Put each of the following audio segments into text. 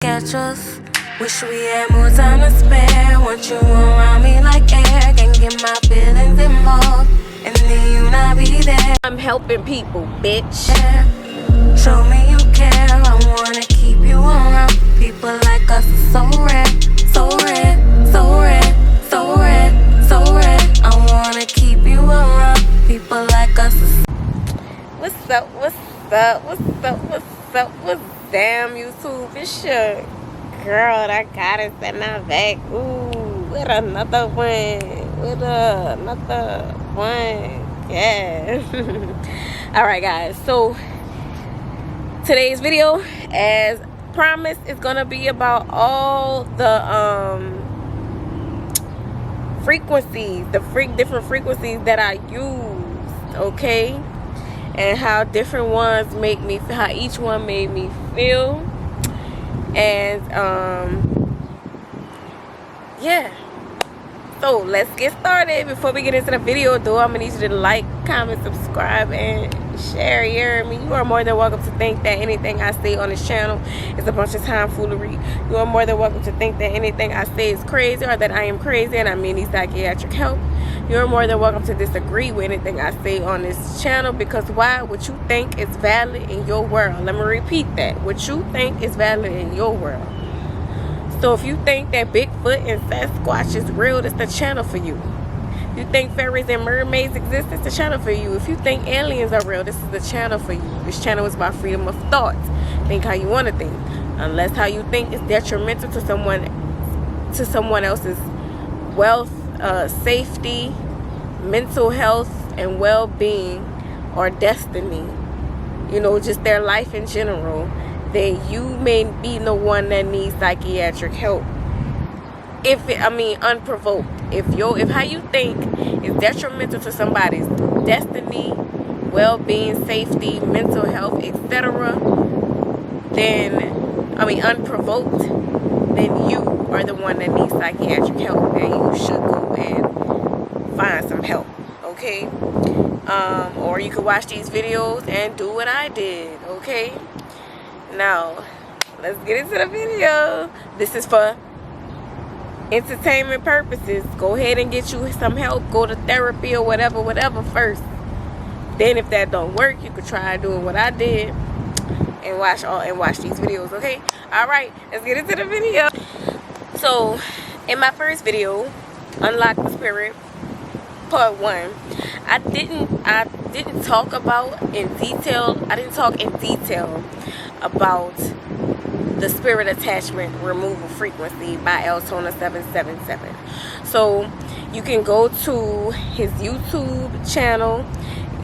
catch us. Wish we had more time to spare. Want you around me like air. Can't get my feelings involved, and then you not be there. I'm helping people, bitch. Show me you care. I wanna keep you around. People like us are so rare, so rare, so rare, so rare, so rare. I wanna keep you around. People like us are. What's up? What's up? What's up? What's up? What's damn YouTube? It's your girl that got us and I'm back. Ooh, with another one. With another one. Yeah. Alright guys, so today's video, as promised, is gonna be about all the frequencies, different frequencies that I use, okay? And how different ones make me, how each one made me feel. And yeah, so let's get started. Before we get into the video though, I'm gonna need you to like, comment, subscribe, and share. You hear me? You are more than welcome to think that anything I say on this channel is a bunch of tomfoolery. You are more than welcome to think that anything I say is crazy, or that I am crazy and I need psychiatric help. You're more than welcome to disagree with anything I say on this channel, because why? What you think is valid in your world. Let me repeat that. What you think is valid in your world. So if you think that Bigfoot and Sasquatch is real, that's the channel for you. If you think fairies and mermaids exist, it's the channel for you. If you think aliens are real, this is the channel for you. This channel is about freedom of thought. Think how you want to think. Unless how you think is detrimental to someone else's wealth, safety, mental health, and well-being, or destiny, you know, just their life in general, then you may be the one that needs psychiatric help. Unprovoked. If how you think is detrimental to somebody's destiny, well-being, safety, mental health, etc., unprovoked, then you are the one that needs psychiatric help, and you should go and find some help, okay? Or you could watch these videos and do what I did, okay? Now, let's get into the video. This is for entertainment purposes. Go ahead and get you some help. Go to therapy or whatever first. Then if that don't work, you could try doing what I did and watch these videos, okay? All right, let's get into the video. So, in my first video, Unlock the Spirit, part 1, I didn't talk in detail about the spirit attachment removal frequency by Eltona 777. So you can go to his YouTube channel,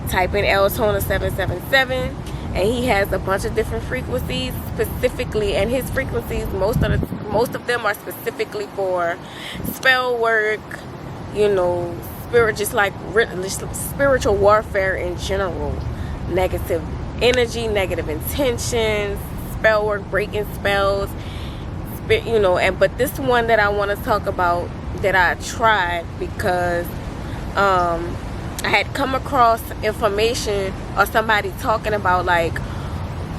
type in Eltona 777, and he has a bunch of different frequencies specifically, and his frequencies, most of them are specifically for spell work, you know, spiritual warfare in general, negative energy, negative intentions, spell work, breaking spells, you know. But this one that I want to talk about, that I tried because I had come across information or somebody talking about like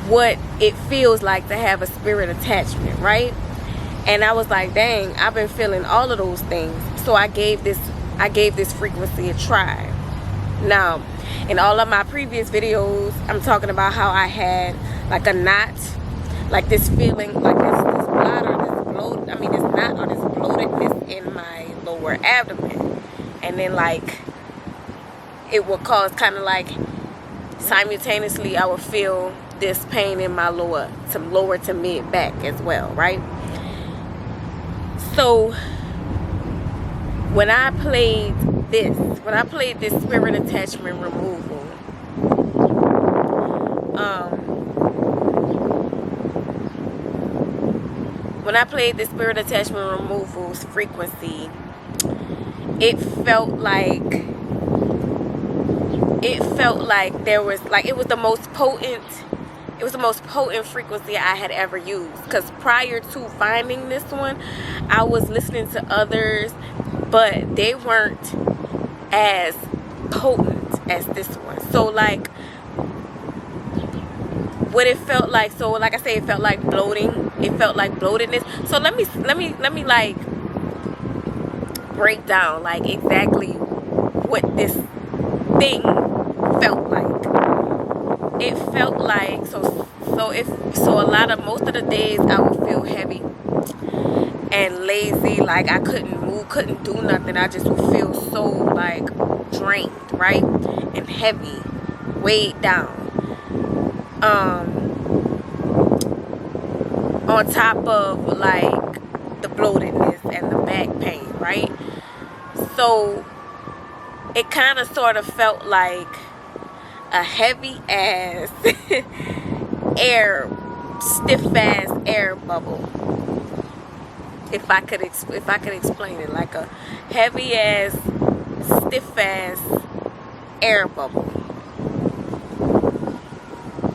what it feels like to have a spirit attachment, right? And I was like, dang, I've been feeling all of those things. So I gave this frequency a try. Now, in all of my previous videos, I'm talking about how I had like a knot, like this feeling, like this bladder, this bloat, this knot or this bloatedness in my lower abdomen. And then like, it would cause kind of like, simultaneously I would feel this pain in my lower to mid back as well, right? So when I played this spirit attachment removal, when I played this spirit attachment removal frequency, it felt like there was like, it was the most potent frequency I had ever used. Because prior to finding this one, I was listening to others, but they weren't as potent as this one. So like, what it felt like, so like I say, it felt like bloating it felt like bloatedness. So let me like break down like exactly what this thing felt like. It felt like so a lot of most of the days I would feel heavy and lazy, like I couldn't move, couldn't do nothing. I just would feel so like drained, right? And heavy, weighed down. On top of like the bloatedness and the back pain, right? So it kind of sort of felt like a heavy ass stiff ass air bubble. If I could explain it, like a heavy ass, stiff ass air bubble.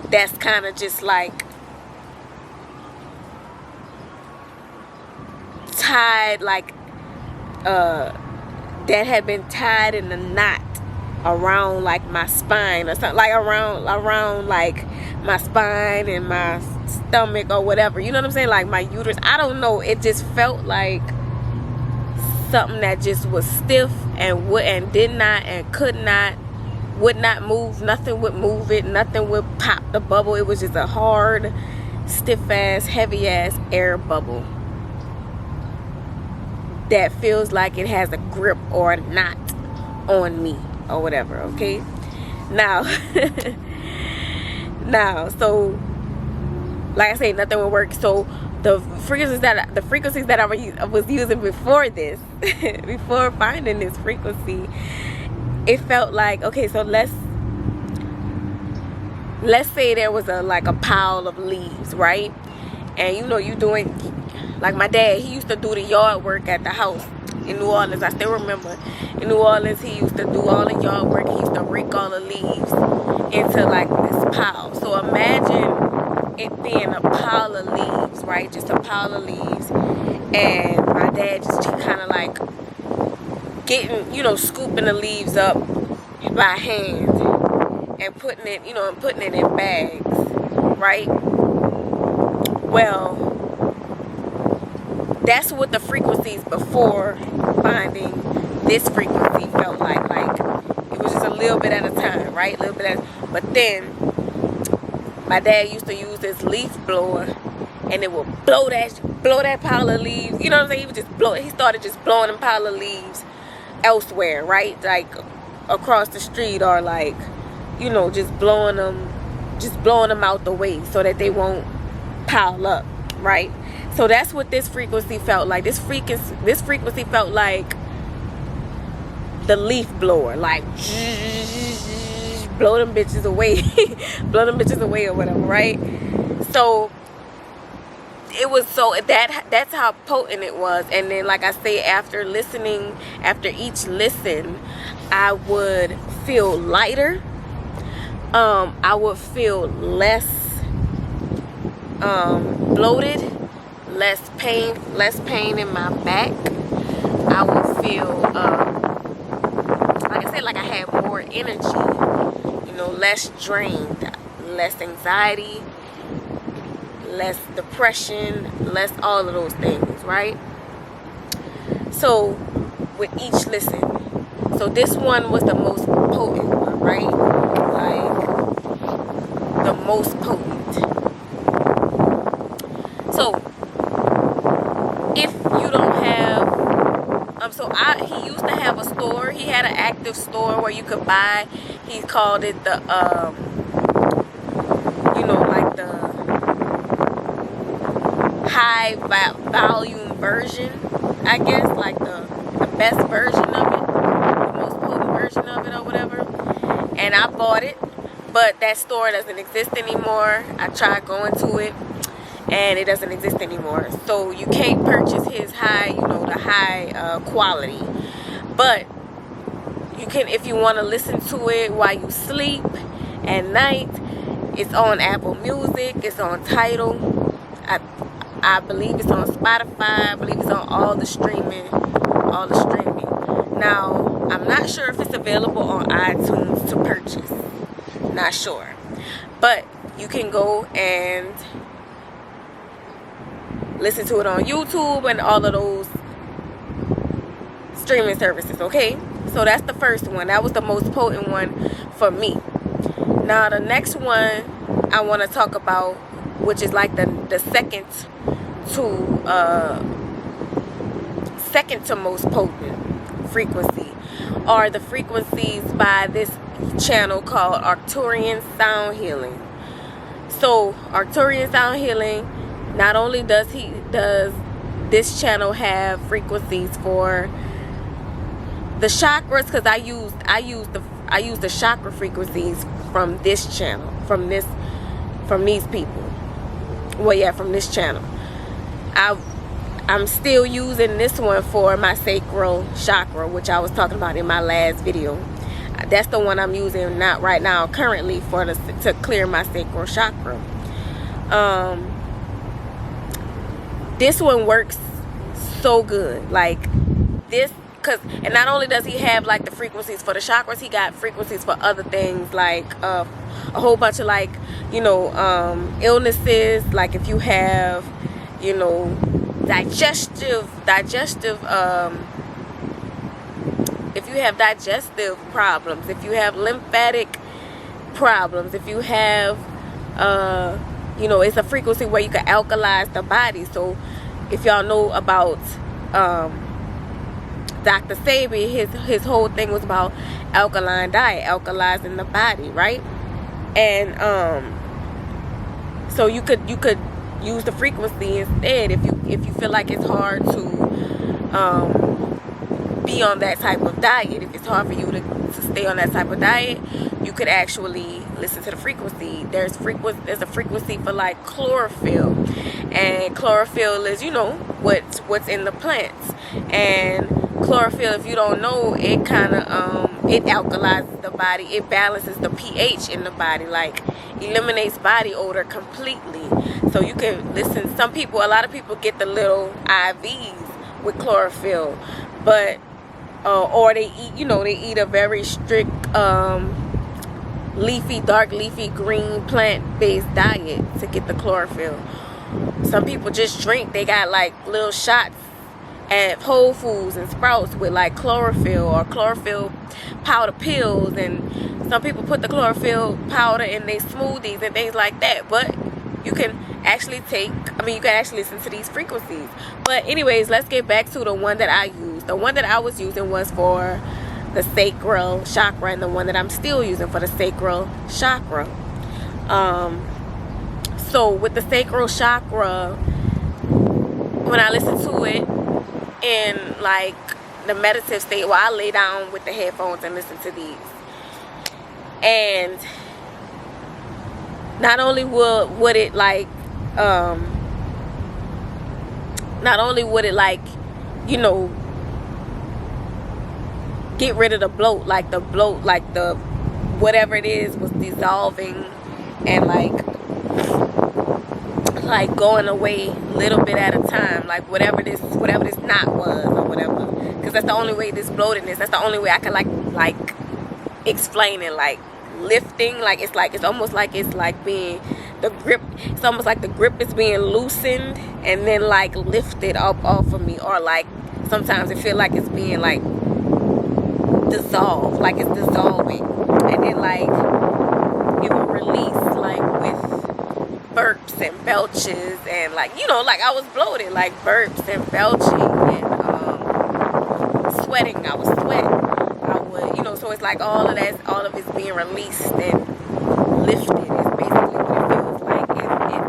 That's kind of just like tied, like that had been tied in a knot around like my spine or something, like around like my spine and my stomach or whatever, you know what I'm saying, like my uterus. I don't know, it just felt like something that just was stiff and would not move. Nothing would move it, nothing would pop the bubble. It was just a hard, stiff ass, heavy ass air bubble that feels like it has a grip or a knot on me or whatever. Okay, now so like I say, nothing would work. So the frequencies that I was using before this before finding this frequency, it felt like, okay, so let's say there was a pile of leaves, right? And you know, you doing, like my dad, he used to do the yard work at the house in New Orleans. I still remember in New Orleans he used to do all the yard work. He used to rake all the leaves into like this pile. So imagine it being a pile of leaves, right? Just a pile of leaves. And my dad just kind of like getting, you know, scooping the leaves up by hand and putting it in bags, right? Well, that's what the frequencies before finding this frequency felt like. Like it was just a little bit at a time, right? But then my dad used to use this leaf blower, and it would blow that pile of leaves. You know what I'm saying? He would just blow it. He started just blowing them pile of leaves elsewhere, right? Like across the street, or like, you know, just blowing them out the way so that they won't pile up, right? So that's what this frequency felt like. This frequency felt like the leaf blower, like blow them bitches away, or whatever, right? So it was, that's how potent it was. And then, like I say, after each listen, I would feel lighter. I would feel less bloated, less pain in my back. I would feel like I said, like I had more energy, you know, less drained, less anxiety, less depression, less all of those things, right? So with each listen, so this one was the most potent one, right? Like the most potent. So if you don't have, he used to have a store. He had an active store where you could buy. He called it the, you know, like the high volume version, I guess, like the best version of it, the most potent version of it or whatever. And I bought it, but that store doesn't exist anymore. I tried going to it, and it doesn't exist anymore. So you can't purchase his high, you know, the high quality. But you can, if you want to listen to it while you sleep at night. It's on Apple Music. It's on Tidal. I believe it's on Spotify. I believe it's on all the streaming. Now, I'm not sure if it's available on iTunes to purchase. Not sure. But you can go and listen to it on YouTube and all of those streaming services. Okay, so that's the first one. That was the most potent one for me. Now the next one I want to talk about, which is like the second to most potent frequency, are the frequencies by this channel called Arcturian Sound Healing. So Arcturian Sound Healing, not only does this channel have frequencies for the chakras, because I use the chakra frequencies from this channel, from these people. Well, yeah, from this channel. I'm still using this one for my sacral chakra, which I was talking about in my last video. That's the one I'm using not right now currently to clear my sacral chakra. This one works so good, like this, and not only does he have like the frequencies for the chakras, he got frequencies for other things, like a whole bunch of, like, you know, illnesses, like if you have, you know, digestive if you have digestive problems, if you have lymphatic problems, if you have you know, it's a frequency where you can alkalize the body. So if y'all know about Dr. Sebi, his whole thing was about alkaline diet, alkalizing the body, right? And so you could use the frequency instead if you feel like it's hard to be on that type of diet. If it's hard for you to stay on that type of diet, you could actually listen to the frequency. There's a frequency for like chlorophyll, and chlorophyll is, you know, what's in the plants. And chlorophyll, if you don't know, it kind of it alkalizes the body, it balances the pH in the body, like eliminates body odor completely. So you can listen. A lot of people get the little IVs with chlorophyll, but or they eat a very strict dark leafy green plant-based diet to get the chlorophyll. Some people just drink. They got like little shots at Whole Foods and Sprouts with like chlorophyll or chlorophyll powder pills, and some people put the chlorophyll powder in their smoothies and things like that. But you can actually listen to these frequencies. But anyways, let's get back to the one that I used. The one that I was using was for the sacral chakra, and the one that I'm still using for the sacral chakra. So with the sacral chakra, when I listen to it in like the meditative state, I lay down with the headphones and listen to these, and not only would it you know, get rid of the bloat, like the whatever it is was dissolving and like going away little bit at a time, like whatever this knot was or whatever, because that's the only way this bloatedness, that's the only way I can like explain it, like lifting, like it's almost like it's like being the grip, it's almost like the grip is being loosened and then like lifted up off of me, or like sometimes it feel like it's being like dissolved, like it's dissolving, and then like it will release like with burps and belches, and like, you know, like I was bloated, like burps and belching and sweating. I was sweating. I would, you know, so it's like all of it's being released and lifted is basically what it feels like.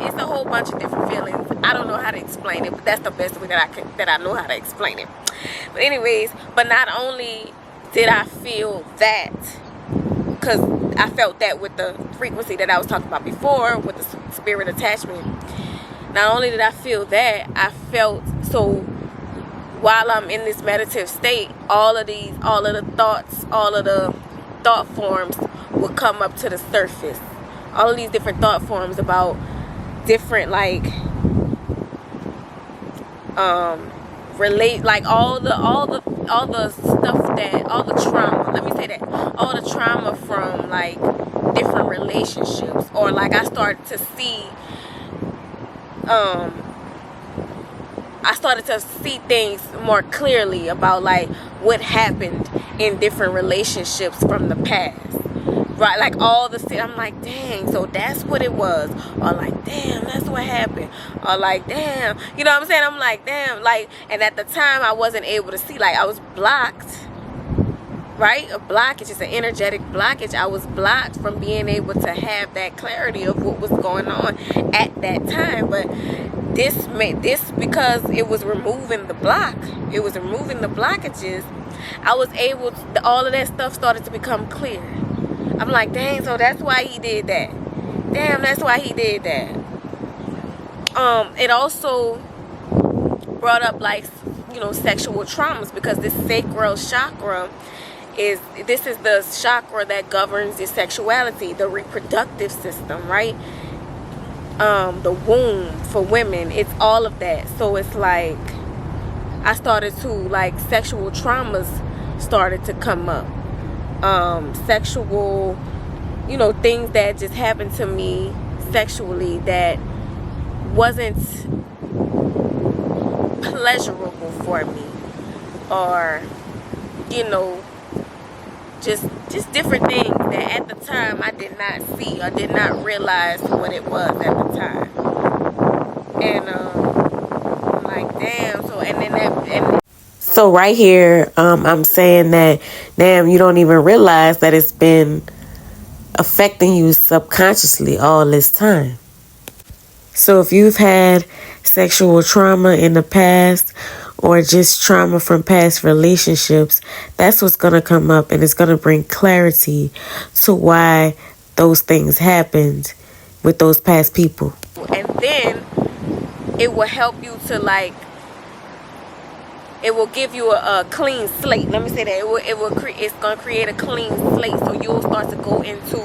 It's a whole bunch of different feelings. I don't know how to explain it, but that's the best way that I know how to explain it. But anyways, but not only did I feel that, because I felt that with the frequency that I was talking about before, with the spirit attachment. Not only did I feel that, I felt, so while I'm in this meditative state, all of the thoughts, all of the thought forms will come up to the surface. All of these different thought forms about different, like relate, like all the stuff that, all the trauma, let me say that, all the trauma from like different relationships, or like I started to see I started to see things more clearly about like what happened in different relationships from the past. Right, like all the shit, I'm like, dang, so that's what it was. Or like, damn, that's what happened. Or like, damn, you know what I'm saying? I'm like, damn, like, and at the time I wasn't able to see, like, I was blocked, right? A blockage is an energetic blockage. I was blocked from being able to have that clarity of what was going on at that time. But this because it was removing the block, it was removing the blockages, I was able to, all of that stuff started to become clear. I'm like, dang, so that's why he did that. Damn, that's why he did that. It also brought up, like, you know, sexual traumas, because this sacral chakra is the chakra that governs your sexuality, the reproductive system, right? The womb for women, it's all of that. So it's like I started to, like, sexual traumas started to come up. Sexual, you know, things that just happened to me sexually that wasn't pleasurable for me, or, you know, just different things that at the time I did not see or did not realize what it was at the time. And I'm like, damn. So so right here, I'm saying that, damn, you don't even realize that it's been affecting you subconsciously all this time. So if you've had sexual trauma in the past, or just trauma from past relationships, that's what's going to come up, and it's going to bring clarity to why those things happened with those past people. And then it will help you to, like, it will give you a clean slate. Let me say that. It's going to create a clean slate, so you'll start to go into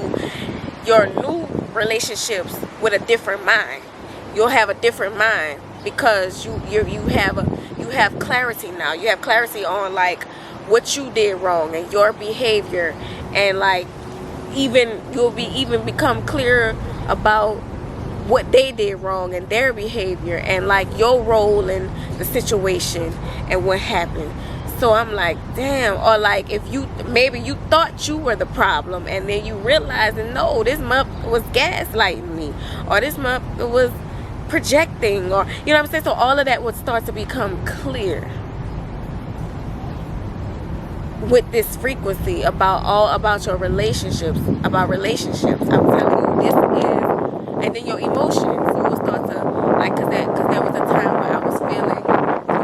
your new relationships with a different mind. You'll have a different mind because you have clarity now. You have clarity on, like, what you did wrong and your behavior, and, like, you'll become clearer about what they did wrong and their behavior, and, like, your role in the situation and what happened. So I'm like, damn. Or, like, if maybe you thought you were the problem, and then you realize that, no, this month was gaslighting me, or this month it was projecting, or, you know what I'm saying? So all of that would start to become clear with this frequency about your relationships, about relationships. I'm telling you, this is. And then your emotions, you will start to, like, because there was a time where I was feeling, you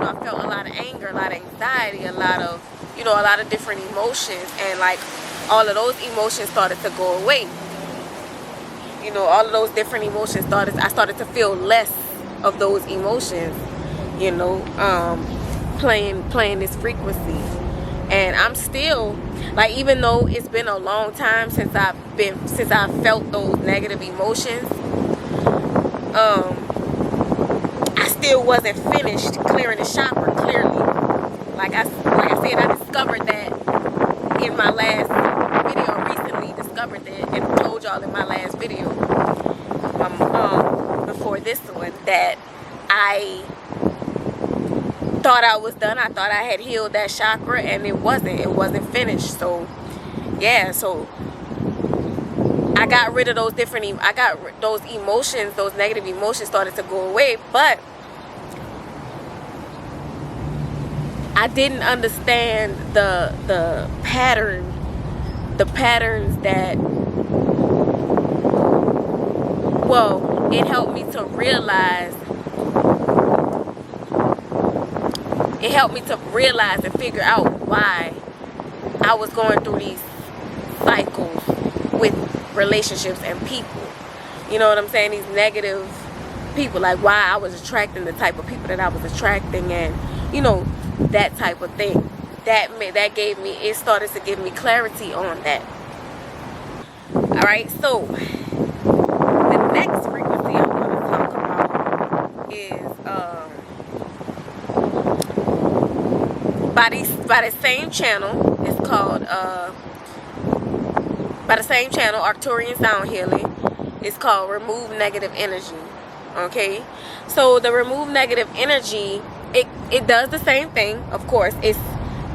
know, I felt a lot of anger, a lot of anxiety, a lot of different emotions, and, like, all of those emotions started to go away. You know, all of those different emotions I started to feel less of those emotions, you know, playing this frequency. And I'm still, like, even though it's been a long time since I've felt those negative emotions, I still wasn't finished clearing the chakra clearly. Like I said, I discovered that in my last video recently. Discovered that and told y'all in my last video, before this one, that I thought I was done. I thought I had healed that chakra, and it wasn't finished. So yeah, so I got rid of those those emotions, those negative emotions started to go away, but I didn't understand the patterns that, well, it helped me to realize and figure out why I was going through these cycles with relationships and people. You know what I'm saying? These negative people, like why I was attracting the type of people that I was attracting, and, you know, that type of thing. It started to give me clarity on that. Alright, so the next frequency I'm going to talk about is by the same channel. It's called by the same channel, Arcturian Sound Healing. It's called Remove Negative Energy. Okay, so the remove negative energy it does the same thing. Of course, it's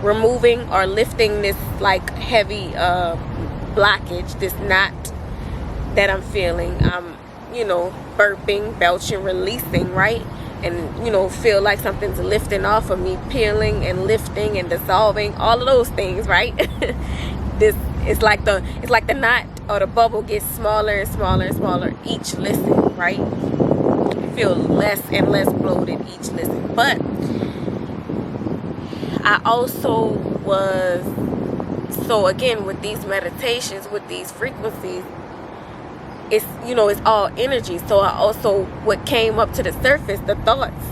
removing or lifting this like heavy blockage, this knot that I'm feeling. I'm, you know, burping, belching, releasing, right? And, you know, feel like something's lifting off of me, peeling and lifting and dissolving, all of those things, right? This it's like the knot or the bubble gets smaller and smaller and smaller each listen, right? I feel less and less bloated each listen. But I also was, so again, with these meditations, with these frequencies, it's, you know, it's all energy. So I also, what came up to the surface, the thoughts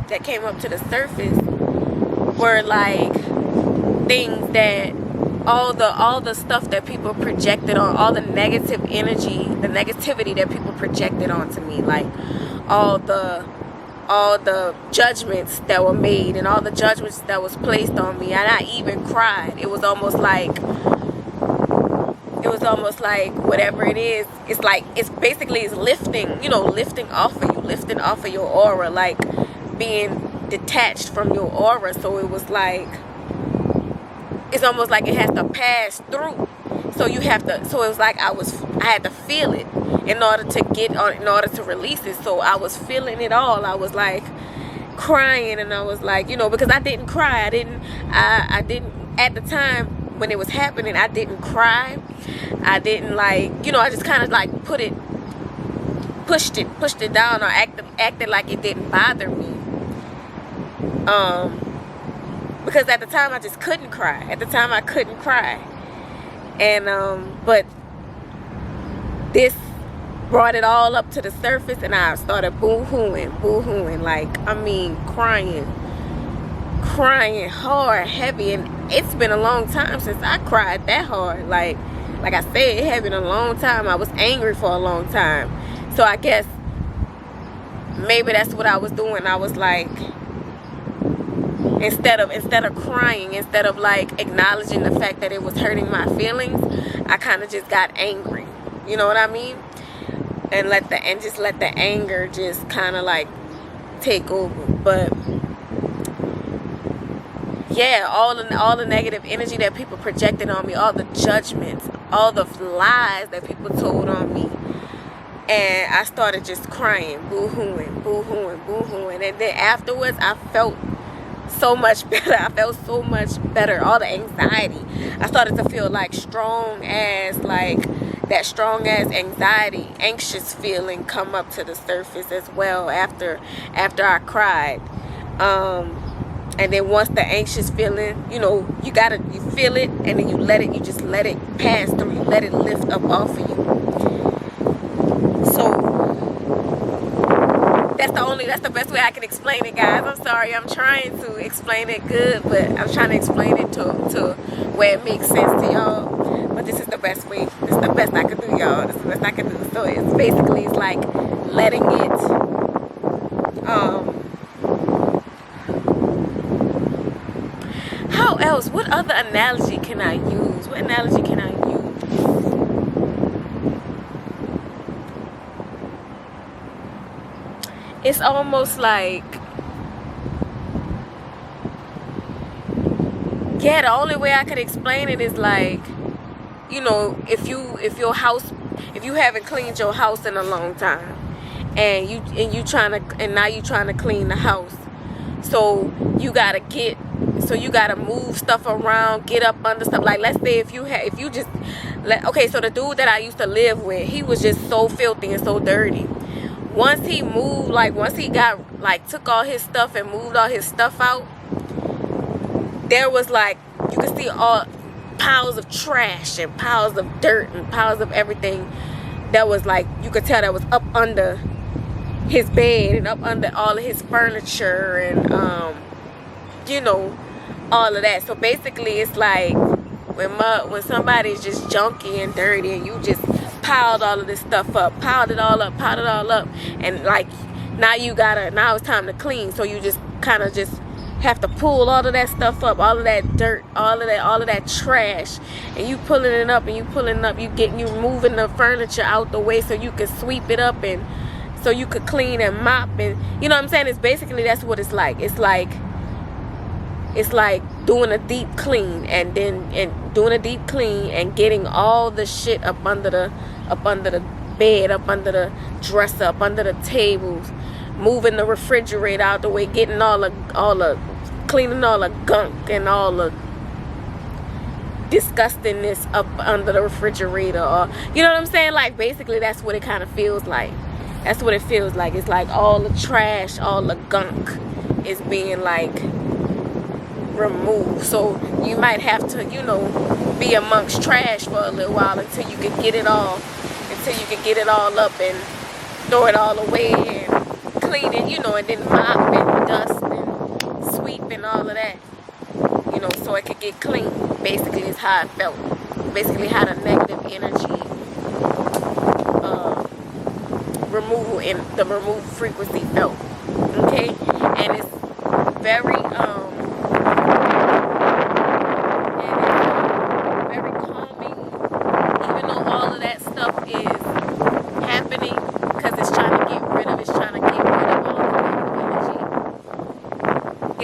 that came up to the surface were like things that all the stuff that people projected on, all the negative energy, the negativity that people projected onto me, like all the judgments that were made and all the judgments that was placed on me. And I even cried. It was almost like whatever it is, it's like, it's basically, it's lifting, you know, lifting off of you, lifting off of your aura, like being detached from your aura. So it was like, it's almost like it has to pass through. So you have to, so it was like I had to feel it in order to release it. So I was feeling it all. I was like crying, and I was like, you know, because I didn't cry. I didn't at the time when it was happening, I didn't cry. I didn't, like, you know, I just kind of like pushed it down, or acted like it didn't bother me. Because at the time I just couldn't cry. At the time I couldn't cry. And but this brought it all up to the surface, and I started boo-hooing, like, I mean, crying hard, heavy. And it's been a long time since I cried that hard. Like I said, it had been a long time. I was angry for a long time. So I guess maybe that's what I was doing. I was like, instead of crying, instead of like acknowledging the fact that it was hurting my feelings, I kind of just got angry. You know what I mean? And just let the anger just kind of like take over. But yeah, all the negative energy that people projected on me, all the judgments, all the lies that people told on me, and I started just crying, boo-hooing. And then afterwards, I felt so much better. All the anxiety, I started to feel like that strong ass anxiety, anxious feeling come up to the surface as well after I cried. And then once the anxious feeling, you know, you feel it, and then you just let it pass through, you let it lift up off of you. So that's the best way I can explain it, guys. I'm sorry, I'm trying to explain it good, but I'm trying to explain it to where it makes sense to y'all. But this is the best way. This is the best I can do, y'all. This is the best I can do. So it's basically, it's like letting it, how else? What other analogy can I use? What analogy can I use? It's almost like, yeah, the only way I could explain it is like, you know, if you haven't cleaned your house in a long time, and now you trying to clean the house, so you gotta move stuff around, get up under stuff. Like, let's say so the dude that I used to live with, he was just so filthy and so dirty. Once he took all his stuff and moved all his stuff out, there was like, you could see all piles of trash and piles of dirt and piles of everything that was like, you could tell that was up under his bed and up under all of his furniture and you know, all of that. So basically, it's like when somebody's just junky and dirty, and you just piled all of this stuff up, piled it all up, and like now it's time to clean. So you just kind of just have to pull all of that stuff up, all of that dirt, all of that trash, and you pulling it up, you moving the furniture out the way so you can sweep it up and so you could clean and mop, and you know what I'm saying. It's basically, that's what it's like. It's like doing a deep clean, and getting all the shit up under the bed, up under the dresser, up under the tables, moving the refrigerator out the way, getting cleaning all the gunk and all the disgustingness up under the refrigerator, or you know what I'm saying. Like, basically that's what it kind of feels like. That's what it feels like. It's like all the trash, all the gunk is being like removed. So you might have to, you know, be amongst trash for a little while until you can get it all up and throw it all away and clean it, you know, and then mop and dust and sweep and all of that, you know, so it could get clean. Basically is how it felt. Basically how the negative energy removal and the removed frequency felt. Okay? And it's very very calming, even though all of that stuff is happening, because it's trying to get rid of all the negative energy.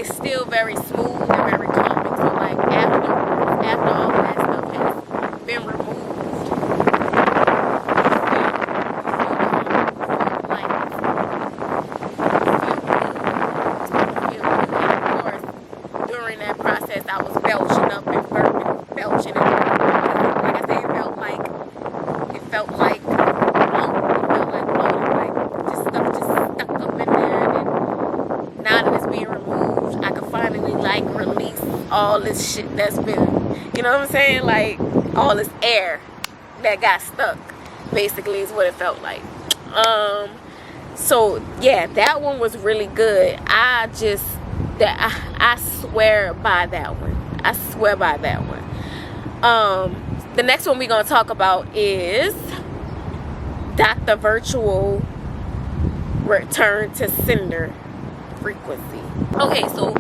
It's still very smooth and very calming. So like after all of that stuff has been removed, I was belching up and burping, belching, and like I said, it felt like bloating, like just stuff just stuck up in there. And now that it's being removed, I can finally like release all this shit that's been, you know what I'm saying, like all this air that got stuck. Basically, is what it felt like. So yeah, that one was really good. I swear by that one. I swear by that one. The next one we're going to talk about is Dr. Virtual Return to Sender Frequency. Okay, so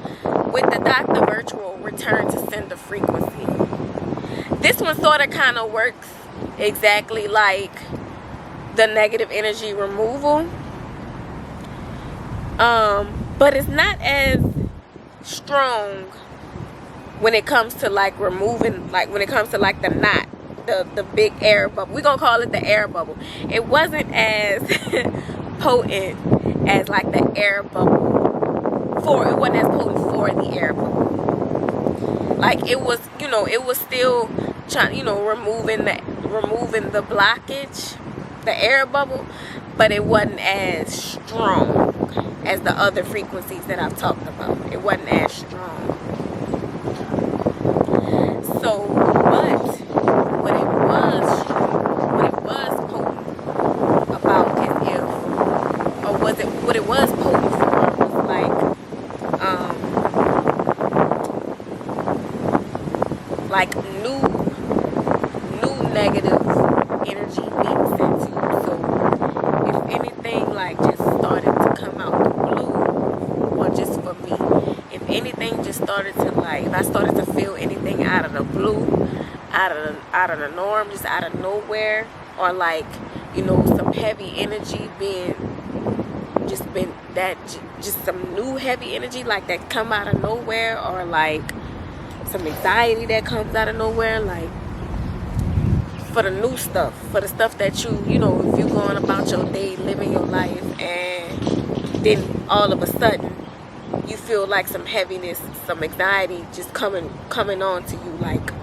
with the Dr. Virtual Return to Sender Frequency, this one sort of kind of works exactly like the negative energy removal. But it's not as strong when it comes to like removing, like when it comes to like the knot, the big air bubble. We're gonna call it the air bubble. It wasn't as potent as like the air bubble it wasn't as potent for the air bubble. Like it was, you know, it was still trying, you know, removing the blockage, the air bubble, but it wasn't as strong as the other frequencies that I've talked about. It wasn't as strong. So, but what it was potent about is what it was potent for was like new negative energy being sent to you. So if anything like just started to come out the blue, or just for me, if anything just started to like, if I started to feel anything out of the blue, out of the norm, just out of nowhere, or like, you know, some heavy energy just some new heavy energy like that come out of nowhere, or like some anxiety that comes out of nowhere, like for the new stuff, for the stuff that you know, if you're going about your day, living your life, and then all of a sudden you feel like some heaviness, some anxiety just coming on to you, like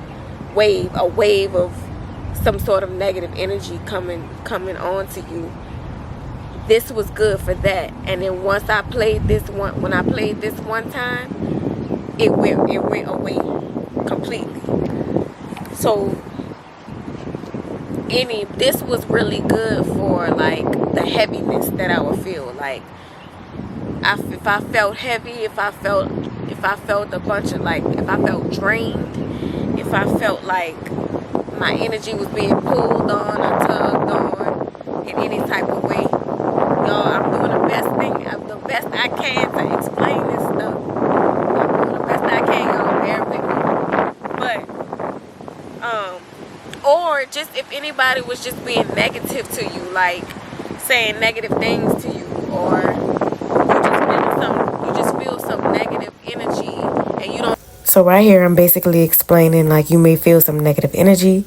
a wave of some sort of negative energy coming on to you. This was good for that. And then when I played this one time, it went away completely. So this was really good for like the heaviness that I would feel. Like if I felt heavy, if I felt a bunch of like, if I felt drained, if I felt like my energy was being pulled on or tugged on in any type of way, y'all, I'm doing the best I can to explain this stuff. I'm doing the best I can, y'all, bear with me. But or just if anybody was just being negative to you, like saying negative things to you, or you just feel some negative energy and you don't. So right here I'm basically explaining, like, you may feel some negative energy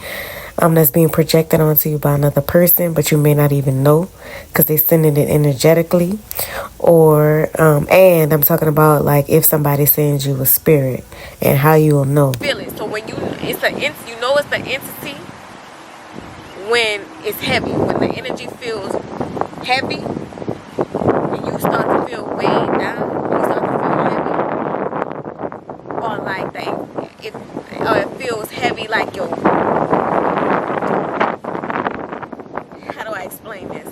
that's being projected onto you by another person, but you may not even know because they're sending it energetically. Or and I'm talking about, like, if somebody sends you a spirit and how you will know. Feel it. So when you know it's the entity when it's heavy, when the energy feels heavy and you start to feel weighed down, you start to feel heavy, or like it feels heavy, like your, how do I explain this?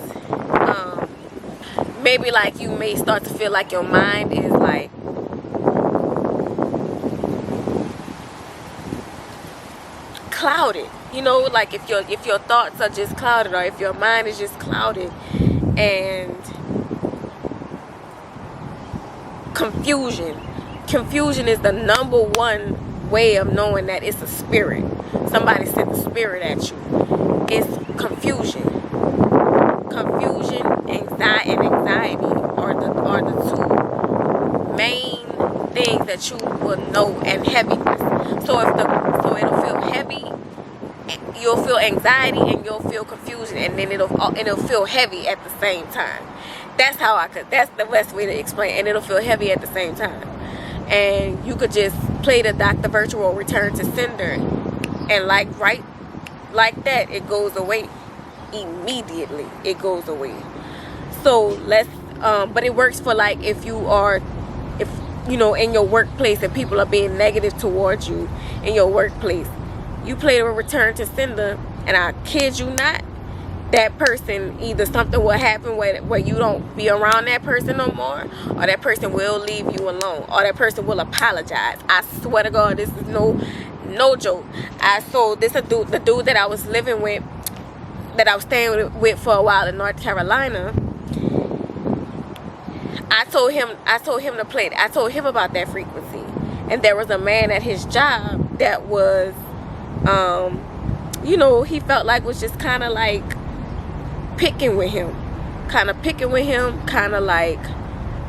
Maybe like you may start to feel like your mind is like clouded, you know, like if your thoughts are just clouded, or if your mind is just clouded, and confusion is the number one way of knowing that it's a spirit. Somebody sent a spirit at you. It's confusion, anxiety are the two main things that you will know, and heaviness. So it'll feel heavy, you'll feel anxiety, and you'll feel confusion, and then it'll feel heavy at the same time. That's the best way to explain, and it'll feel heavy at the same time. And you could just play the Dr. Virtual Return to Sender, and like that, it goes away immediately. It goes away. So but it works for, like, if you know, in your workplace and people are being negative towards you in your workplace, you play the Return to Sender, and I kid you not, that person, either something will happen where you don't be around that person no more, or that person will leave you alone, or that person will apologize. I swear to God, this is no joke. The dude that I was living with, that I was staying with for a while in North Carolina, I told him to play it. I told him about that frequency, and there was a man at his job that was, you know, he felt like was just kind of like picking with him, kind of like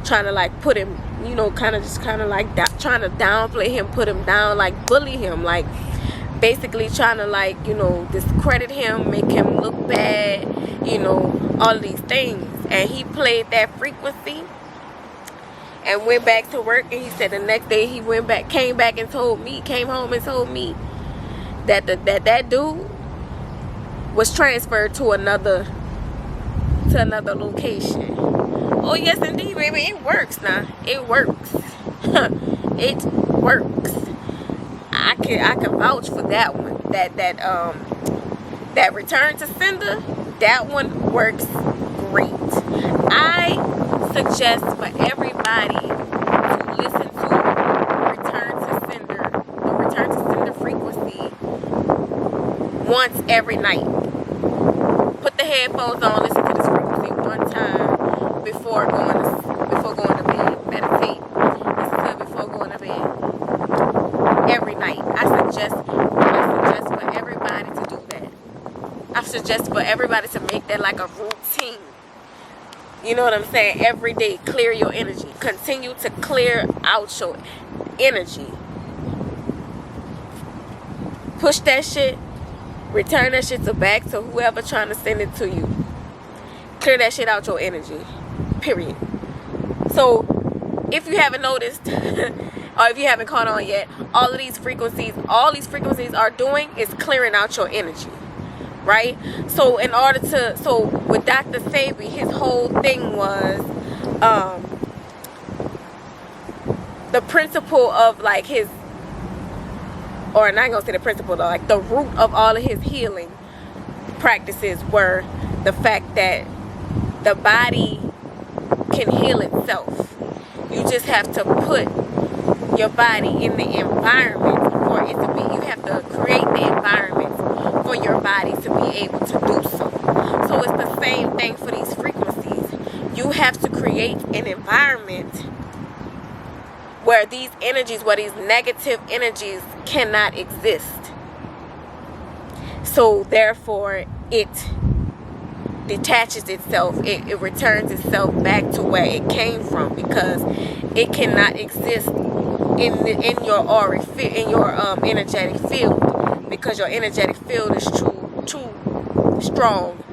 trying to like put him, you know, trying to downplay him, put him down, like bully him, like basically trying to, like, you know, discredit him, make him look bad, you know, all of these things. And he played that frequency and went back to work, and he said the next day he came home and told me that that dude was transferred to another location. Oh yes, indeed, baby, it works now. It works. It works. I can vouch for that one. That Return to Sender, that one works great. I suggest for everybody to listen to Return to Sender frequency once every night. Put the headphones on, listen to this frequency one time before going to bed. Meditate. Listen to it before going to bed. Every night. I suggest for everybody to do that. I suggest for everybody to make that like a routine. You know what I'm saying? Every day, clear your energy. Continue to clear out your energy. Push that shit. Return that shit back to whoever trying to send it to you. Clear that shit out your energy. Period. So, if you haven't noticed, or if you haven't caught on yet, all these frequencies are doing is clearing out your energy. Right? So with Dr. Sebi, his whole thing was the principle of like his, or I'm not gonna say the principle though, like the root of all of his healing practices were the fact that the body can heal itself. You just have to put your body in the environment for it to be, you have to create the environment for your body to be able to do so. So it's the same thing for these frequencies. You have to create an environment where these negative energies cannot exist. So therefore, detaches itself, it returns itself back to where it came from, because it cannot exist in your aura, in your energetic field, because your energetic field is too strong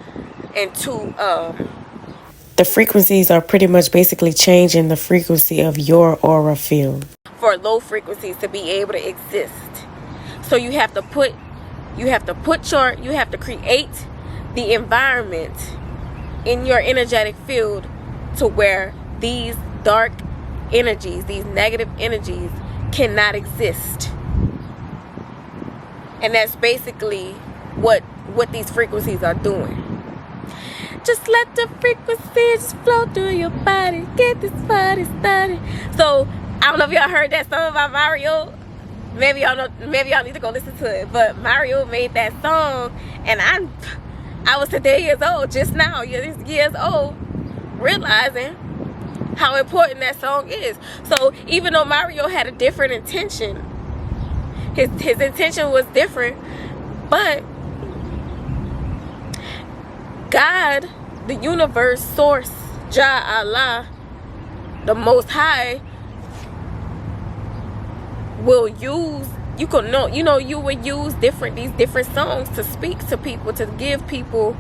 and too the frequencies are pretty much basically changing the frequency of your aura field for low frequencies to be able to exist. So you have to create the environment in your energetic field to where these dark energies, these negative energies cannot exist. And that's basically what these frequencies are doing. Just let the frequencies flow through your body, get this party started. So I don't know if y'all heard that song by Mario. Maybe y'all need to go listen to it. But Mario made that song, and I was today years old, just now, years old, realizing how important that song is. So even though Mario had a different intention, his intention was different, but God, the universe, source, Jah, Allah, the Most High, will use, you would use these different songs to speak to people, to give people,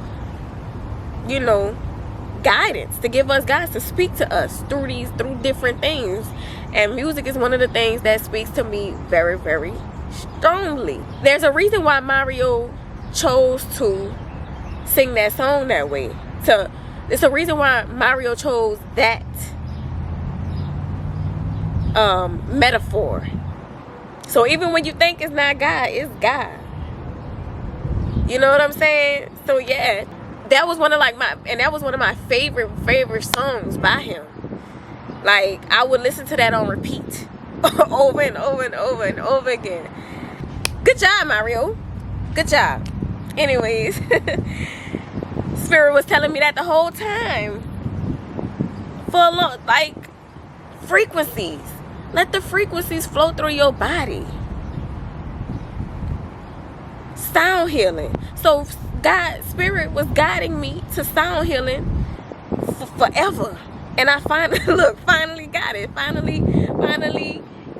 guidance, to give us guidance, to speak to us through different things. And music is one of the things that speaks to me very, very strongly. There's a reason why Mario chose to sing that song that way. It's a reason why Mario chose that metaphor. So even when you think it's not God, it's God. You know what I'm saying? So yeah, that was one of my favorite songs by him. Like, I would listen to that on repeat over and over and over and over again. Good job, Mario. Good job. Anyways, Spirit was telling me that the whole time. For a long, like, frequencies. Let the frequencies flow through your body. Sound healing. So Spirit was guiding me to sound healing forever. And I finally got it. Finally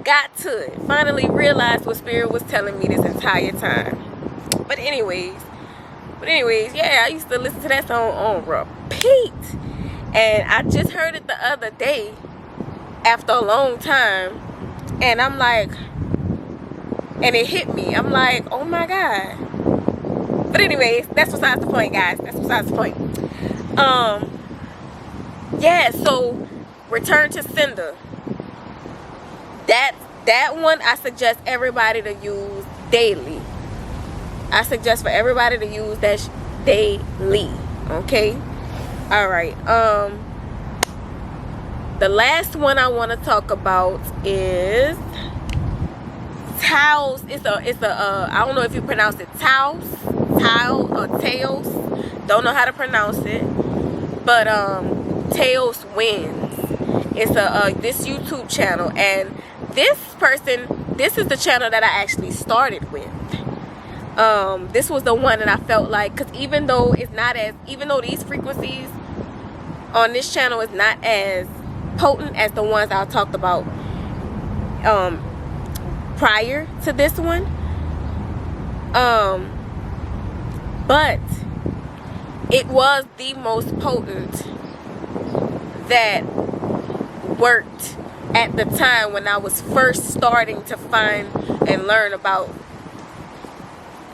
got to it. Finally realized what Spirit was telling me this entire time. But anyways, yeah, I used to listen to that song on repeat. And I just heard it the other day after a long time. And I'm like, and it hit me. I'm like, oh my God. But anyways, that's besides the point, guys. That's besides the point. Yeah, so Return to Sender. That one I suggest everybody to use daily. I suggest for everybody to use that daily. Okay? Alright. The last one I want to talk about is Taos. It's a I don't know if you pronounce it Taos or Taos. Don't know how to pronounce it. But Taos Wins. It's this YouTube channel, and this is the channel that I actually started with. This was the one that I felt like, because even though these frequencies on this channel is not as potent as the ones I talked about prior to this one, but it was the most potent that worked at the time when I was first starting to find and learn about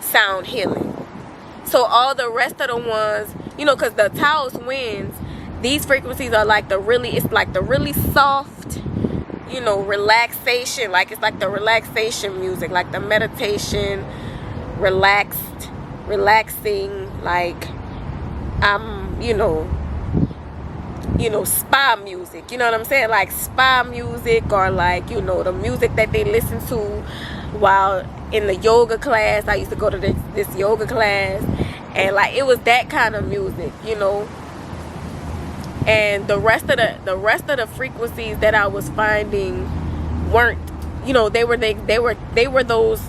sound healing. So all the rest of the ones, because the Taos Winds, these frequencies are like it's like the really soft, relaxation. Like, it's like the relaxation music, like the meditation, relaxing, like, spa music, you know what I'm saying? Like spa music, or like, the music that they listen to while in the yoga class. I used to go to this yoga class, and like, it was that kind of music, and the rest of the frequencies that I was finding weren't, they were those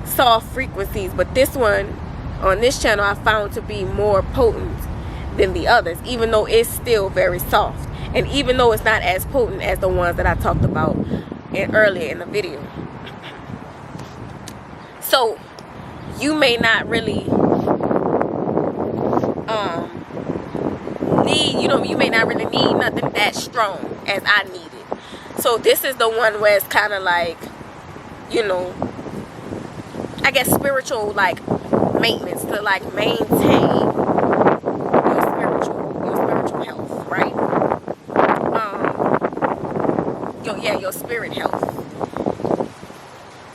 soft frequencies. But this one on this channel I found to be more potent than the others, even though it's still very soft, and even though it's not as potent as the ones that I talked about earlier in the video. So you may not really you may not really need nothing that strong as I needed. So this is the one where it's kind of like, I guess spiritual like maintenance, to like maintain your spiritual health, right? Your spirit health.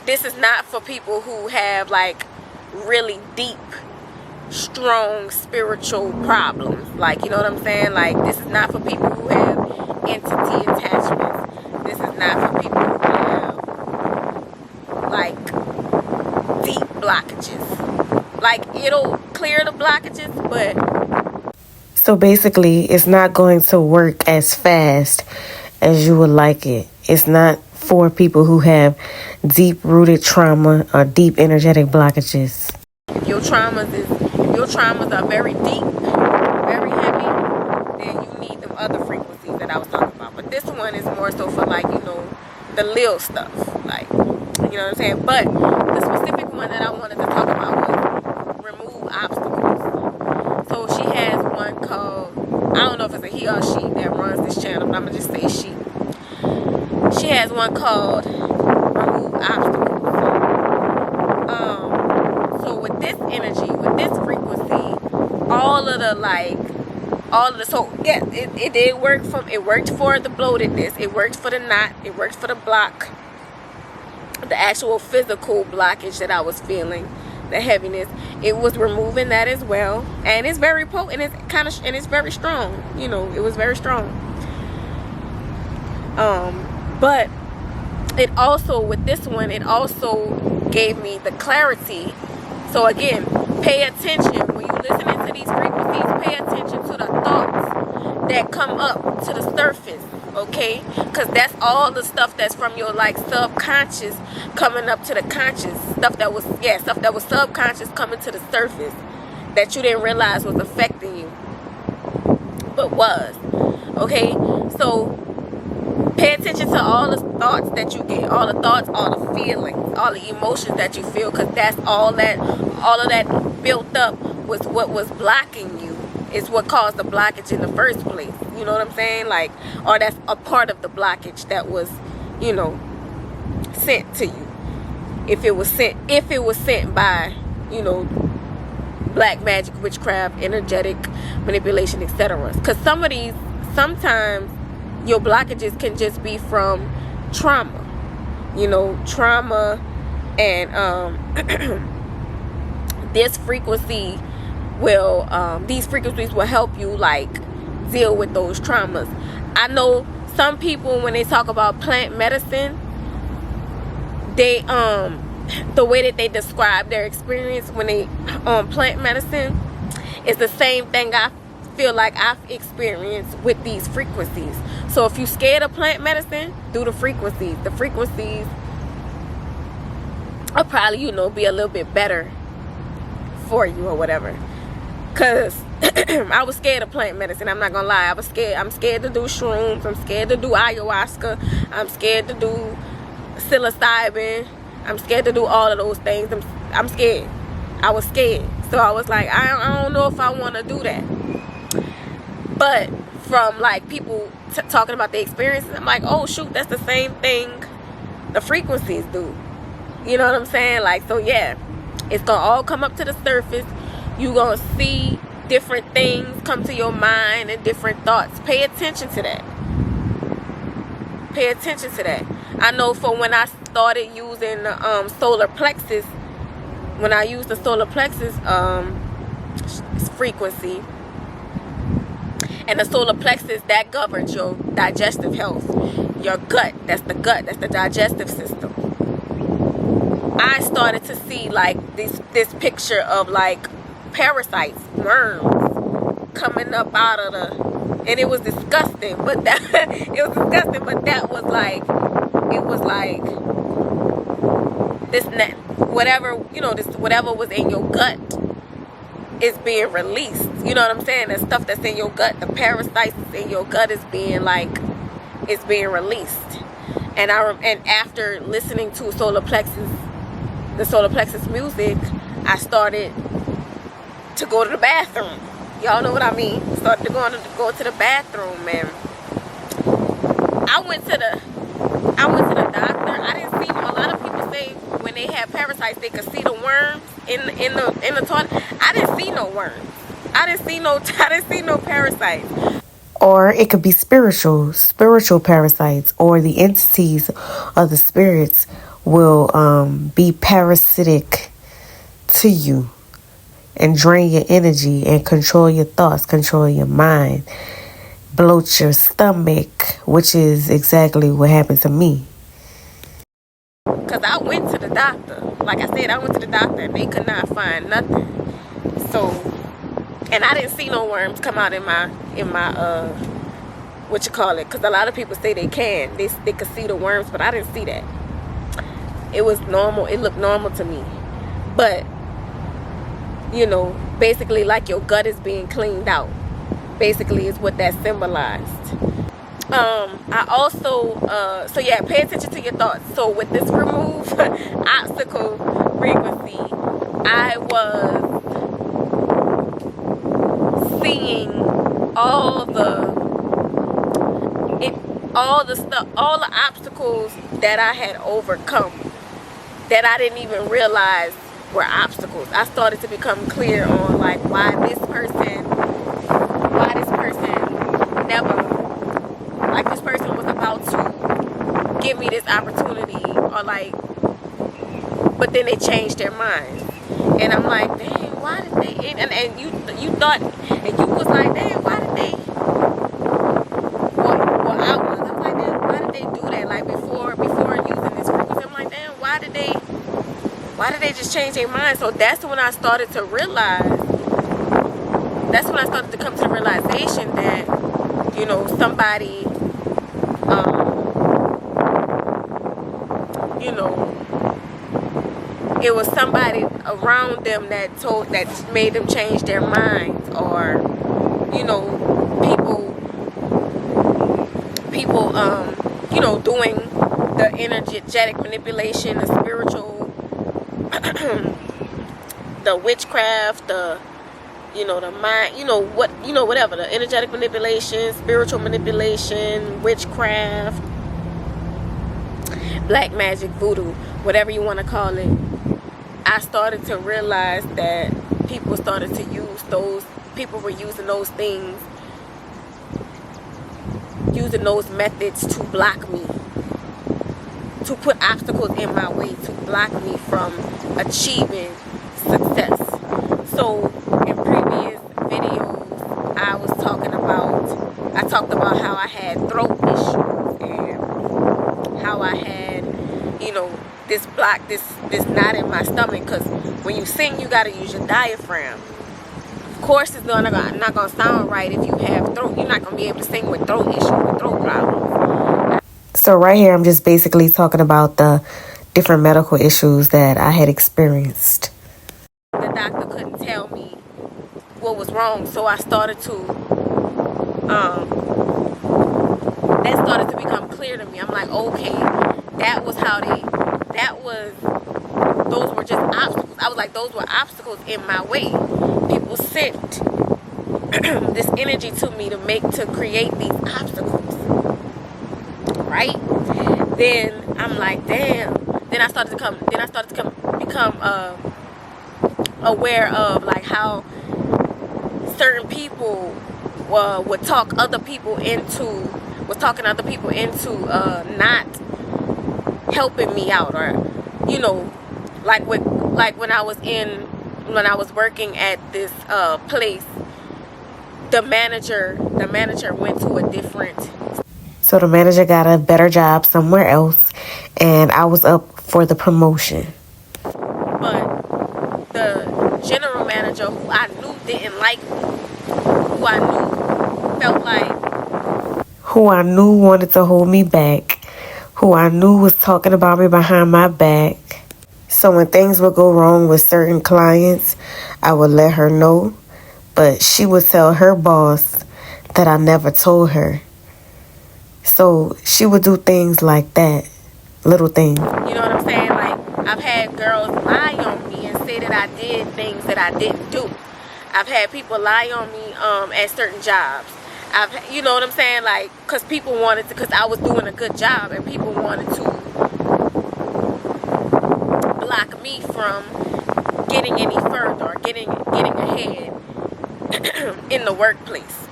This is not for people who have like really deep, strong spiritual problems. Like, you know what I'm saying? Like, this is not for people who have entity attachments. This is not for people who have like deep blockages. Like, it'll clear the blockages, but so basically it's not going to work as fast as you would like it. It's not for people who have deep-rooted trauma or deep energetic blockages. If your traumas are very deep, very heavy, then you need them other frequencies that I was talking about. But this one is more so for like, the little stuff. Like, you know what I'm saying? But the specific one that I wanted to talk about was remove obstacles. So she has one called, I don't know if it's a he or she that runs this channel, but I'm going to just say she. She has one called remove obstacles. So with this energy, with this frequency, it did work it worked for the bloatedness, it worked for the knot, it worked for the block, the actual physical blockage that I was feeling, the heaviness. It was removing that as well, and it's very potent. It's very strong. It was very strong. But it also, with this one, it also gave me the clarity. So again, pay attention when you're listening to these frequencies. Pay attention to the thoughts that come up to the surface, okay? Because that's all the stuff that's from your like subconscious coming up to the conscious. Stuff that was subconscious coming to the surface that you didn't realize was affecting you, but was, okay? So pay attention to all the thoughts that you get, all the thoughts, all the feelings, all the emotions that you feel, because that's all of that built up was what was blocking you. It's what caused the blockage in the first place. You know what I'm saying? Like, or that's a part of the blockage that was, sent to you. If it was sent by, black magic, witchcraft, energetic manipulation, etc. Because sometimes your blockages can just be from trauma, and this frequency these frequencies will help you like deal with those traumas. I know some people, when they talk about plant medicine, they the way that they describe their experience when they plant medicine is the same thing I feel like I've experienced with these frequencies. So if you're scared of plant medicine, do the frequencies. The frequencies will probably, be a little bit better for you or whatever. Because I was scared of plant medicine. I'm not going to lie. I'm scared to do shrooms. I'm scared to do ayahuasca. I'm scared to do psilocybin. I'm scared to do all of those things. I'm scared. I was scared. So I was like, I don't know if I want to do that. But from like people talking about the experiences, I'm like, oh shoot, that's the same thing the frequencies do. You know what I'm saying? Like, so yeah, it's gonna all come up to the surface. You gonna see different things come to your mind and different thoughts. Pay attention to that. Pay attention to that. I know for when I started using the solar plexus, when I used the solar plexus frequency, and the solar plexus, that governs your digestive health, your gut. That's the gut. That's the digestive system. I started to see like this picture of like parasites, worms coming up out of and it was disgusting. But that that was like, it was like this whatever was in your gut is being released. You know what I'm saying? The stuff that's in your gut, the parasites in your gut is being like, it's being released. And and after listening to the solar plexus music, I started to go to the bathroom. Y'all know what I mean? Started to go to the bathroom, and I went to the doctor. I didn't see, a lot of people say when they have parasites they could see the worms in the toilet. I didn't see no worms. I didn't see no parasites. Or it could be spiritual parasites, or the entities of the spirits will be parasitic to you and drain your energy and control your thoughts, control your mind, bloat your stomach, which is exactly what happened to me. Because I went to the doctor. Like I said, I went to the doctor and they could not find nothing. So, and I didn't see no worms come out in my what you call it, because a lot of people say they can. They could see the worms, but I didn't see that. It was normal. It looked normal to me. But, you know, basically like your gut is being cleaned out. Basically is what that symbolized. I also, so yeah, pay attention to your thoughts. So with this remove obstacle frequency, I was seeing all the obstacles that I had overcome that I didn't even realize were obstacles. I started to become clear on like why this person never, like this person was about to give me this opportunity, or like, but then they changed their minds. And I'm like, dang, why did they, and you thought, and you was like, dang, why did they, well I was like, damn, why did they do that? Like before using this frequency, I'm like, damn, why did they just change their mind? So that's when I started to realize, that's when I started to come to the realization that, you know, somebody, you know, it was somebody around them that made them change their minds, or, you know, people, you know, doing the energetic manipulation, the spiritual, the witchcraft, the, you know, the mind, you know, what, you know, whatever, the energetic manipulation, spiritual manipulation, witchcraft, black magic, voodoo, whatever you want to call it. I started to realize that people started to use those, people were using those things, using those methods to block me, to put obstacles in my way, to block me from achieving success. So in previous videos, I talked about how I had throat issues and how I had, you know, this block, this knot in my stomach, because when you sing, you got to use your diaphragm. Of course, it's not gonna sound right if you have throat. You're not gonna be able to sing with throat issues, with throat problems. So right here, I'm just basically talking about the different medical issues that I had experienced. The doctor couldn't tell me what was wrong, so I started to, that started to become clear to me. I'm like, okay, those were just obstacles. I was like, those were obstacles in my way. People sent this energy to me to create these obstacles, right? Then I'm like, damn. Then I started to become aware of like how certain people would talk other people into not helping me out, or, you know, like when I was working at this place, the manager went to a different. So the manager got a better job somewhere else, and I was up for the promotion. But the general manager, who I knew didn't like me, who I knew wanted to hold me back, who I knew was talking about me behind my back, So when things would go wrong with certain clients, I would let her know, but she would tell her boss that I never told her. So she would do things like that, little things. You know what I'm saying? Like, I've had girls lie on me and say that I did things that I didn't do. I've had people lie on me at certain jobs. You know what I'm saying? Like, because people wanted to, because I was doing a good job and people wanted to block me from getting any further or getting ahead in the workplace.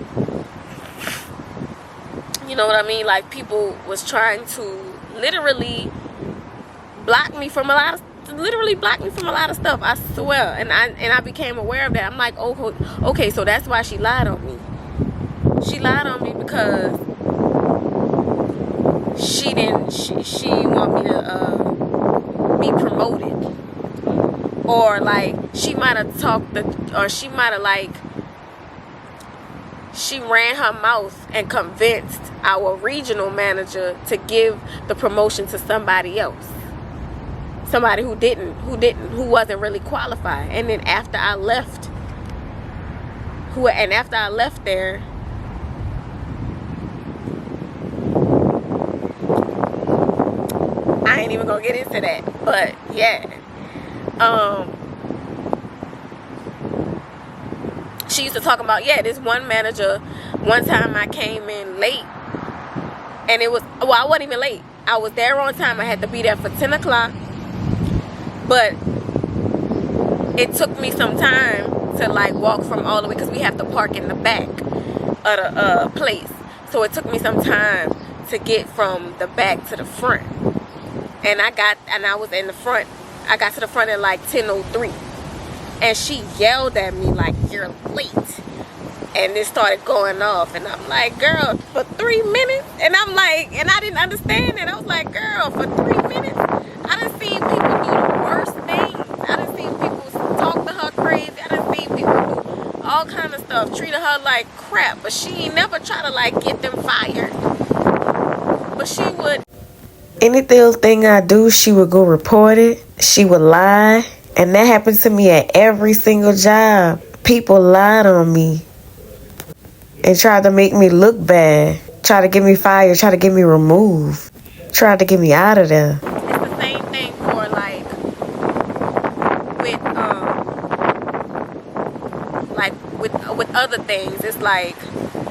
You know what I mean? Like, people was trying to literally block me from a lot of stuff. I swear. And I became aware of that. I'm like, oh, okay, so that's why she lied on me. She lied on me because she want me to be promoted, or like she might have she ran her mouth and convinced our regional manager to give the promotion to somebody else, somebody who wasn't really qualified. And then after I left there, I ain't even gonna get into that, but yeah, she used to talk about, this one manager, one time I came in late, and I wasn't even late. I was there on time. I had to be there for 10 o'clock, but it took me some time to like walk from all the way, because we have to park in the back of the place. So it took me some time to get from the back to the front. And I was in the front. I got to the front at like 10:03. And she yelled at me like, "You're late." And it started going off. And I'm like, "Girl, for 3 minutes?" And I'm like, and I didn't understand it. I was like, "Girl, for 3 minutes?" I done seen people do the worst things. I done seen people talk to her crazy. I done seen people do all kind of stuff, treated her like crap. But she ain't never try to like get them fired. But she would. Any little thing I do, she would go report it. She would lie. And that happened to me at every single job. People lied on me and tried to make me look bad. Tried to get me fired. Tried to get me removed. Tried to get me out of there. It's the same thing for like with other things. It's like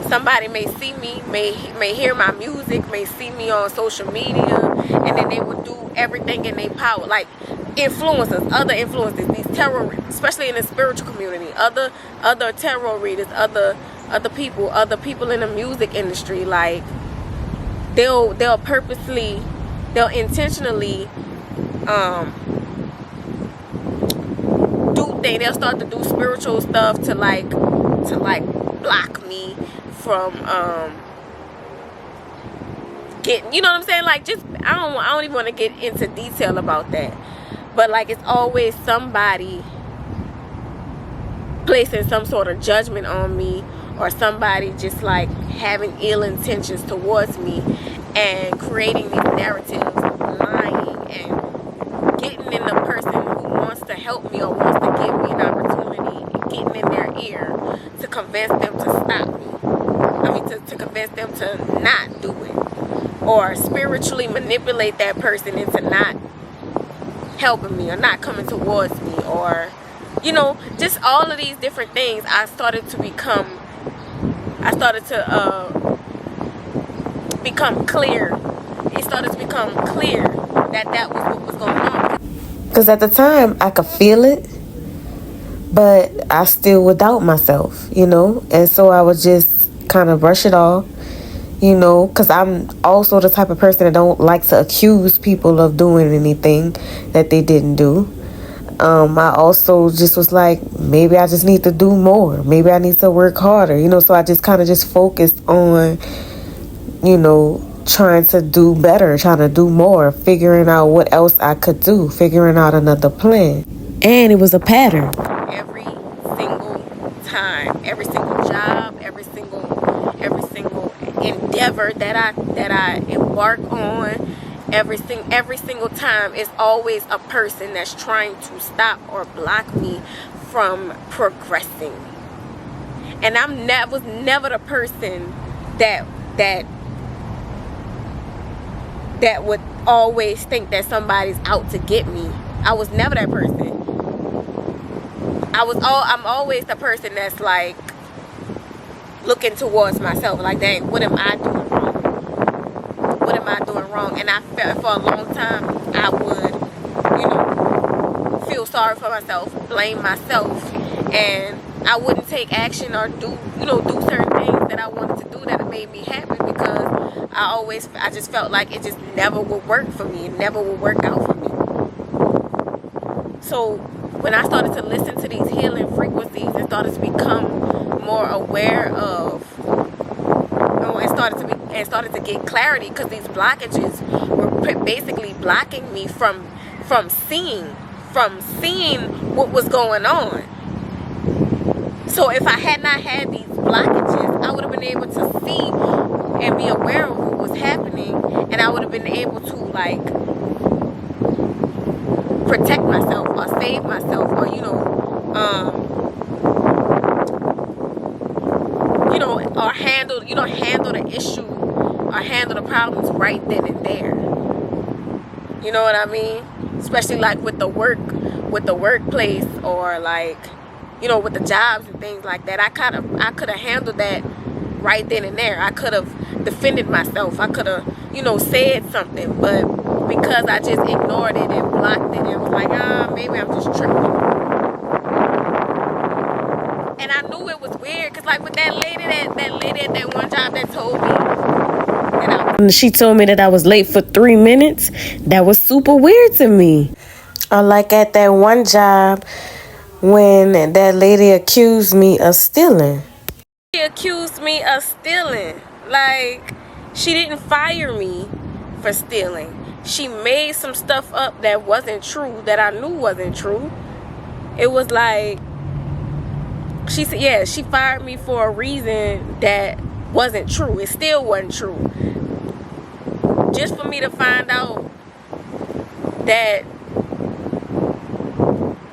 somebody may see me, may hear my music, may see me on social media, and then they would do everything in their power. Like other influencers, these terrorists, especially in the spiritual community, other tarot readers, other people in the music industry, like they'll intentionally they'll start to do spiritual stuff to like block me from getting, you know what I'm saying? Like, just I don't even want to get into detail about that. But like, it's always somebody placing some sort of judgment on me, or somebody just like having ill intentions towards me and creating these narratives, lying and getting in the person who wants to help me or wants to give me an opportunity, and getting in their ear to convince them to stop me. I mean, to convince them to not do it, or spiritually manipulate that person into not helping me or not coming towards me, or just all of these different things. I started to become clear. It started to become clear that was what was going on. Because at the time, I could feel it, but I still would doubt myself, And so I would just kind of brush it off, because I'm also the type of person that don't like to accuse people of doing anything that they didn't do. I also just was like, maybe I just need to do more. Maybe I need to work harder, So I just kind of just focused on, trying to do better, trying to do more, figuring out what else I could do, figuring out another plan. And it was a pattern. Every single time, every single job, every single endeavor that I embark on, every single time, it's always a person that's trying to stop or block me from progressing. And was never the person that would always think that somebody's out to get me. I was never that person. I'm always the person that's like looking towards myself, like, dang, what am I doing wrong? What am I doing wrong? And I felt for a long time I would, feel sorry for myself, blame myself, and I wouldn't take action or do certain things that I wanted to do that made me happy, because I just felt like it just never would work for me. It never would work out for me. So when I started to listen to these healing frequencies and started to become more aware of, and started to get clarity, because these blockages were basically blocking me from seeing what was going on. So if I had not had these blockages, I would have been able to see and be aware of what was happening, and I would have been able to like protect myself or save myself, or or handle the issue or handle the problems right then and there. You know what I mean? Especially like with the workplace, or like, with the jobs and things like that. I could have handled that right then and there. I could have defended myself. I could have, said something, but because I just ignored it and blocked it and was like, maybe I'm just tripping. And I knew it was weird, because like with that lady at that one job that told me that she told me that I was late for 3 minutes. That was super weird to me. Or like at that one job when that lady accused me of stealing. She accused me of stealing. Like, she didn't fire me for stealing. She made some stuff up that wasn't true, that I knew wasn't true. It was like, she said, yeah, she fired me for a reason that wasn't true. It still wasn't true. Just for me to find out that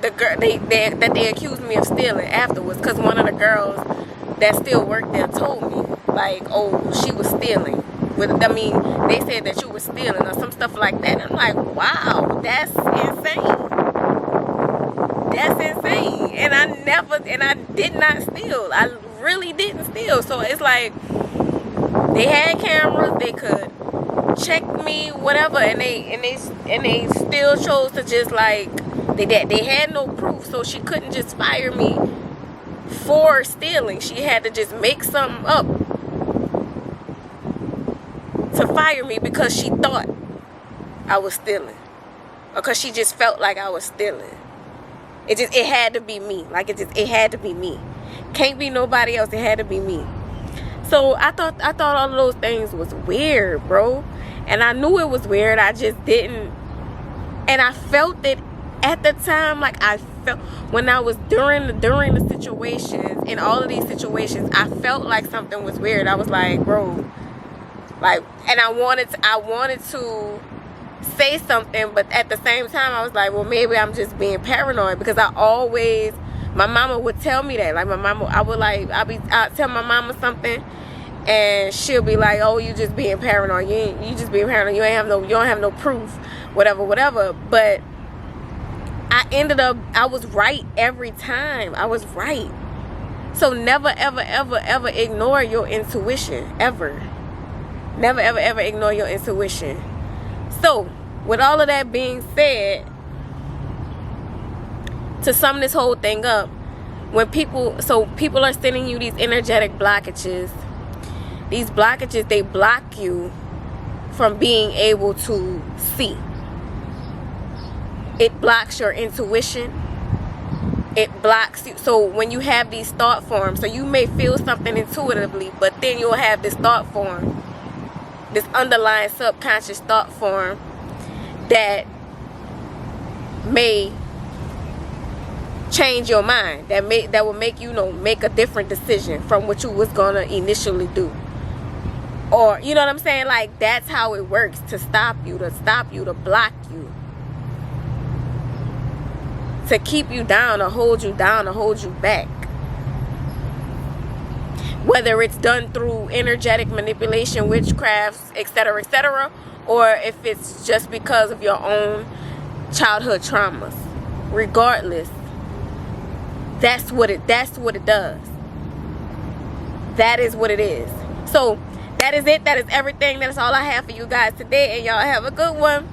the girl they accused me of stealing afterwards, because one of the girls that still worked there told me, like, oh, she was stealing. They said that you were stealing or some stuff like that. I'm like, wow, that's insane. That's insane. And I did not steal. I really didn't steal. So it's like, they had cameras, they could check me, whatever, and they still chose to just like, they had no proof, so she couldn't just fire me for stealing. She had to just make something up to fire me because she thought I was stealing, or because she just felt like I was stealing. It had to be me. Like, it had to be me. Can't be nobody else. It had to be me. So I thought all of those things was weird, bro. And I knew it was weird. I just didn't. And I felt it at the time. Like, I felt when I was during the situations, in all of these situations, I felt like something was weird. I was like, bro, like, and I wanted to say something, but at the same time I was like, well, maybe I'm just being paranoid, because my mama would tell me that. Like, I'd tell my mama something, and she'll be like, oh, you just being paranoid. You just being paranoid. You don't have no proof, whatever. But I was right every time. I was right. So never, ever, ever, ever ignore your intuition. Ever. Never, ever, ever ignore your intuition. So, with all of that being said, to sum this whole thing up, when people are sending you these energetic blockages, they block you from being able to see. It blocks your intuition. It blocks you. So when you have these thought forms, so you may feel something intuitively, but then you'll have this thought form, this underlying subconscious thought form that may change your mind, that will make you make a different decision from what you was gonna initially do. Or, you know what I'm saying? Like, that's how it works, to stop you, to block you, to keep you down, to hold you down, to hold you back. Whether it's done through energetic manipulation, witchcrafts, etc., or if it's just because of your own childhood traumas. Regardless, that's what it does. That is what it is. So that is it. That is everything. That is all I have for you guys today, and y'all have a good one.